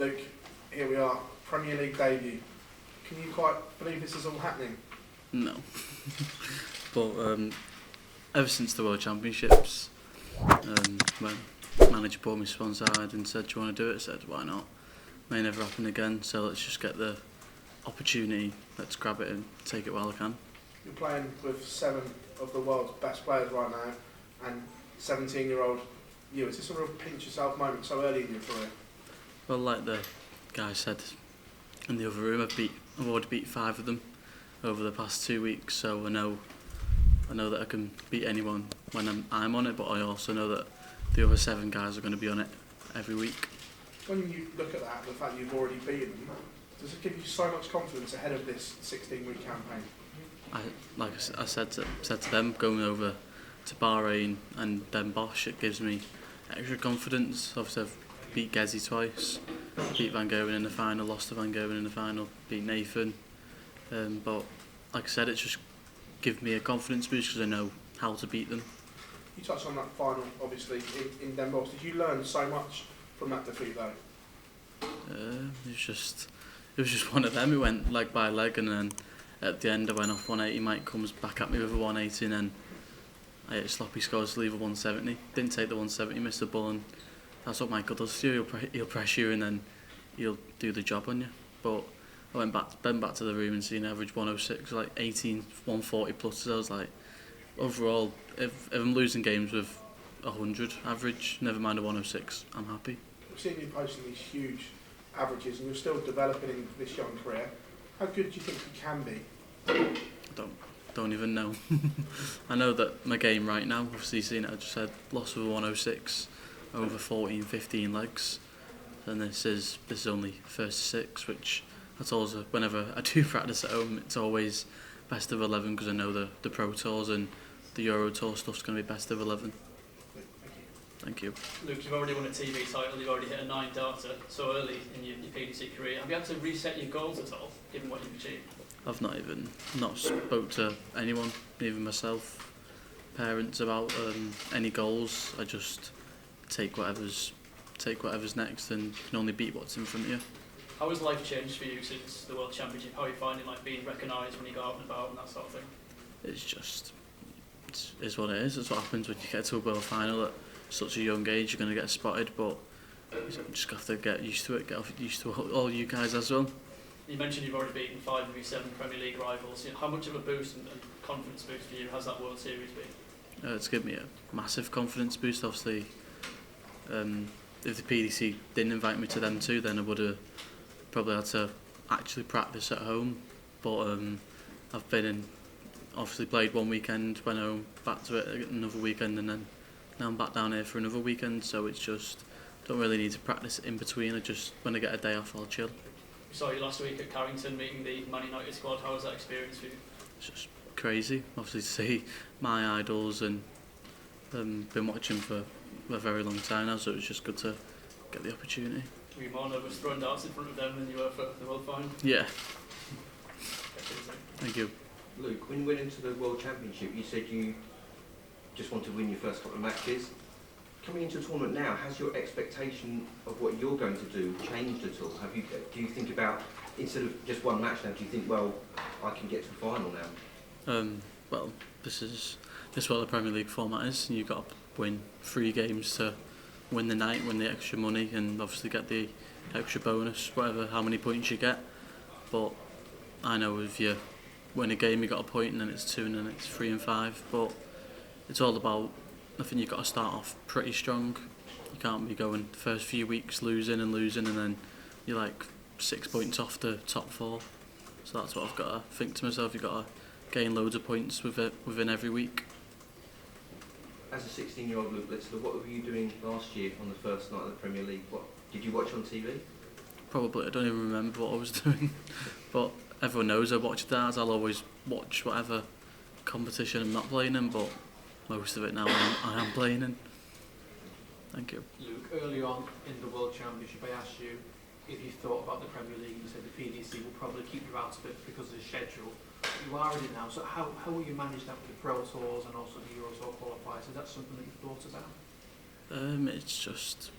Luke, here we are, Premier League debut. Can you quite believe this is all happening? No. But ever since the World Championships, when manager pulled me to one side and said, "Do you want to do it?" I said, "Why not? May never happen again, so let's just get the opportunity, let's grab it and take it while I can." You're playing with 7 of the world's best players right now, and 17-year-old you. Is this a real pinch yourself moment so early in your career? Well, like the guy said in the other room, I've already beat 5 of them over the past 2 weeks, so I know that I can beat anyone when I'm on it, but I also know that the other 7 guys are going to be on it every week. When you look at that, the fact you've already beaten them, does it give you so much confidence ahead of this 16-week campaign? I said to them, going over to Bahrain and then Bosch, it gives me extra confidence. Obviously, I've beat Gezi twice, beat Van Gerwen in the final, lost to Van Gerwen in the final, beat Nathan. But like I said, it's just given me a confidence boost because I know how to beat them. You touched on that final, obviously, in Den Bosch. Did you learn so much from that defeat, though? It was just one of them. It went leg by leg, and then at the end I went off 180. Mike comes back at me with a 180, and then I hit a sloppy scores to leave a 170. Didn't take the 170, missed the ball, and that's what Michael does to you. He'll press you, and then he'll do the job on you. But I went back to the room and seen average 106, like 18 140 plus. I was like, overall, if I'm losing games with 100 average, never mind a 106, I'm happy. We've seen you posting these huge averages, and you're still developing in this young career. How good do you think you can be? I don't even know. I know that my game right now, obviously seen it, I just said loss of a 106 over 14, 15 legs, and this is only first 6, which I told her whenever I do practice at home, it's always best of 11 because I know the Pro Tours and the Euro Tour stuff's going to be best of 11. Thank you. Luke, you've already won a TV title, you've already hit a 9 darter so early in your PDC career. Have you had to reset your goals at all, given what you've achieved? I've not spoke to anyone, even myself, parents, about any goals. I just take whatever's next, and can only beat what's in front of you. How has life changed for you since the World Championship? How are you finding like being recognised when you go out and about and that sort of thing? It's what it is. It's what happens when you get to a world final at such a young age. You're going to get spotted, but you just have to get used to it. Get used to all you guys as well. You mentioned you've already beaten 5 of your 7 Premier League rivals. How much of a boost and confidence boost for you has that World Series been? It's given me a massive confidence boost. Obviously, if the PDC didn't invite me to them too, then I would have probably had to actually practice at home. But I've obviously played one weekend, went home, back to it another weekend, and then now I'm back down here for another weekend. So it's just, don't really need to practice in between. When I get a day off, I'll chill. We saw you last week at Carrington meeting the Man United squad. How was that experience for you? It's just crazy, obviously, to see my idols, and been watching for a very long time now, so it was just good to get the opportunity. Were you more nervous throwing darts in front of them than you were for the World Final? Yeah. Thank you. Luke, when you went into the World Championship, you said you just want to win your first couple of matches. Coming into a tournament now, has your expectation of what you're going to do changed at all? Do you think about, instead of just one match now, do you think, well, I can get to the final now? Well, this is what the Premier League format is, and you've got to win 3 games to win the night, win the extra money, and obviously get the extra bonus, how many points you get. But I know if you win a game, you got a point, and then it's 2, and then it's 3 and 5. But it's all about, I think you've got to start off pretty strong. You can't be going the first few weeks losing, and then you're like 6 points off the top 4. So that's what I've got to think to myself. You've got to gain loads of points within every week. As a 16-year-old Luke Litzler, what were you doing last year on the first night of the Premier League? What did you watch on TV? Probably, I don't even remember what I was doing. But everyone knows I watch darts. I'll always watch whatever competition I'm not playing in, but most of it now I am playing in. Thank you. Luke, early on in the World Championship, I asked you if you thought about the Premier League. You said the PDC will probably keep you out of it because of the schedule. You are in it now, so how will you manage that with the Pro Tours and also the Euro Tour qualifiers? Is that something that you've thought about? It's just,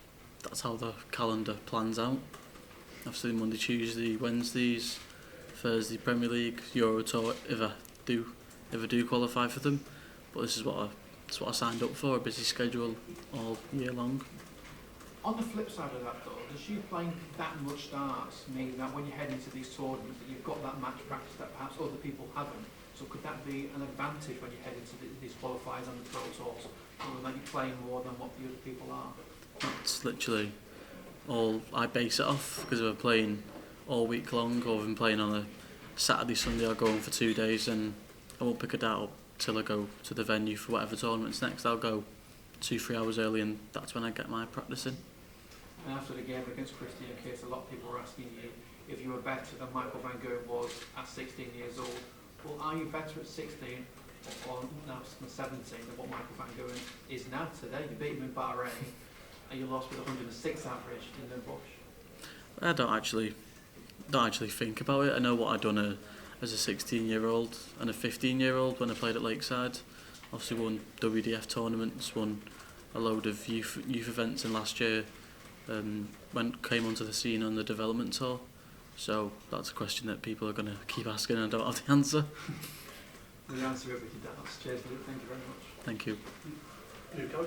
that's how the calendar plans out. obviously Monday, Tuesday, Wednesdays, Thursday Premier League, Euro Tour if I do qualify for them. But this is what I signed up for, a busy schedule all year long. On the flip side of that though, does you playing that much darts mean that when you head into these tournaments that you've got that match practice that perhaps other people haven't? So could that be an advantage when you head into these qualifiers and the Pro Tours, that you're playing more than what the other people are? That's literally all I base it off, because if I'm playing all week long, or if I'm playing on a Saturday, Sunday, I'll go on for 2 days and I won't pick a dart up till I go to the venue for whatever tournament's next. I'll go 2-3 hours early and that's when I get my practice in. And after the game against Christian Case, a lot of people were asking you if you were better than Michael van Gerwen was at 16 years old. Well, are you better at 16 or now 17 than what Michael van Gerwen is now today? You beat him in Bahrain and you lost with 106 average in the Bush. I don't actually think about it. I know what I'd done as a 16-year-old and a 15-year-old when I played at Lakeside. Obviously won WDF tournaments, won a load of youth events, and last year came onto the scene on the development tour. So that's a question that people are going to keep asking and I don't have the answer. The answer everything does. Cheers, Luke. Thank you very much. Thank you. Luke, how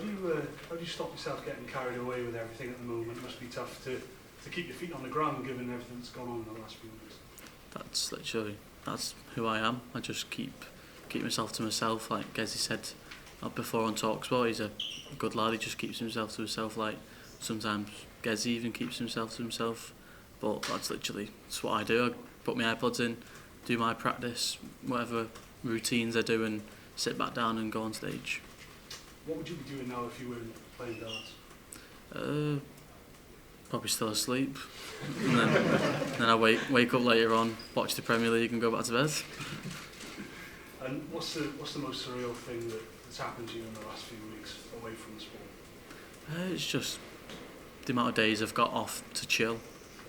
do you stop yourself getting carried away with everything at the moment? It must be tough to keep your feet on the ground given everything that's gone on in the last few weeks. That's who I am. I just keep myself to myself, like Gezi said before on Talksport. He's a good lad, he just keeps himself to himself, like sometimes Gezi even keeps himself to himself, but that's what I do. I put my iPods in, do my practice, whatever routines I do, and sit back down and go on stage. What would you be doing now if you weren't playing darts? Probably still asleep, and then I wake up later on, watch the Premier League and go back to bed. And what's the most surreal thing that's happened to you in the last few weeks away from the sport? It's just the amount of days I've got off to chill.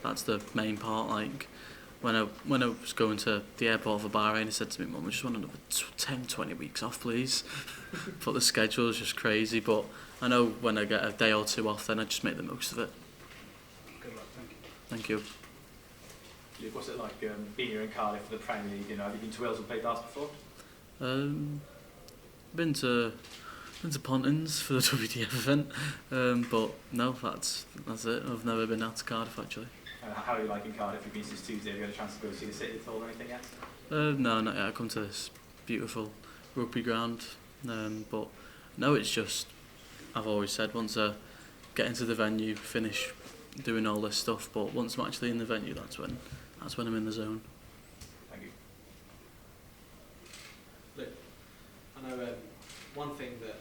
That's the main part. Like when I was going to the airport for Bahrain, I said to me, "Mum, I just want another 10-20 weeks off, please." But the schedule is just crazy. But I know when I get a day or two off, then I just make the most of it. Good luck, thank you. Thank you. Luke, what's it like being here in Cardiff for the Premier League? Have you been to Wales and played darts before? Been to Pontins for the WDF event, but no, that's it. I've never been out to Cardiff actually. How are you liking Cardiff? You've been since Tuesday. Have you had a chance to go see the city at all or anything yet? No, not yet. I come to this beautiful rugby ground, but no, it's just I've always said once I get into the venue, finish doing all this stuff, but once I'm actually in the venue, that's when I'm in the zone. Thank you. Look, I know one thing that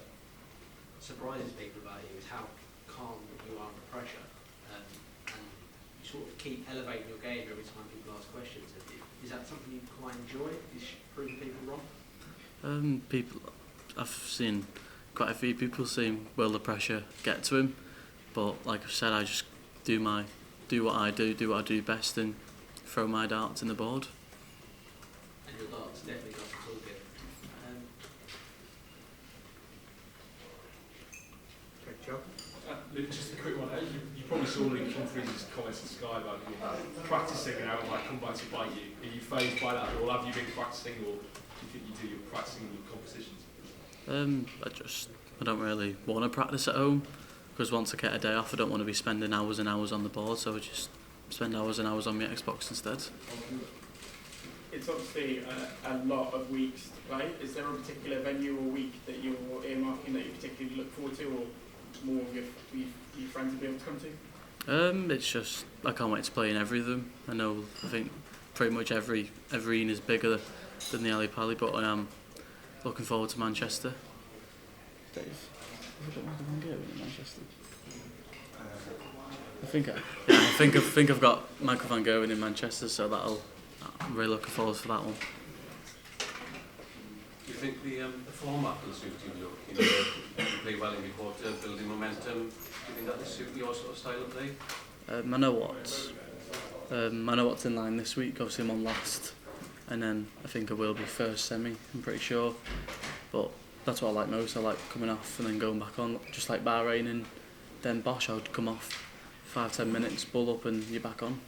surprises people about you is how calm you are under pressure, and you sort of keep elevating your game every time people ask questions of you. Is that something you quite enjoy? Is proving people wrong? I've seen quite a few people saying, will the pressure get to him? But like I've said, I just do what I do best, and throw my darts in the board. And your darts definitely got to talking. Luke, just a quick one. You probably saw Luke Humphries' comments to Sky about you practising and how it might come back to bite you. Are you phased by that at all? Have you been practising, or do you think you do your practising in your competitions? I don't really want to practice at home, because once I get a day off, I don't want to be spending hours and hours on the board, so I just spend hours and hours on my Xbox instead. It's obviously a lot of weeks to play. Is there a particular venue or week that you're earmarking that you particularly look forward to, or more of your friends will be able to come to? It's just I can't wait to play in every of them. I think pretty much every arena is bigger than the Ali Pali, but I am looking forward to Manchester. Dave, have you got Michael van Gerwen in Manchester? I think I've got Michael van Gerwen in Manchester, so I'm really looking forward to that one. Do you think the format will suit you? You play well in the quarter, building momentum. Do you think that will suit your sort of style of play? I know what's in line this week. Obviously, I'm on last, and then I think I will be first semi. I'm pretty sure, but that's what I like most. I like coming off and then going back on, just like Bahrain and then Bosch. I would come off 5-10 minutes, bull up, and you're back on.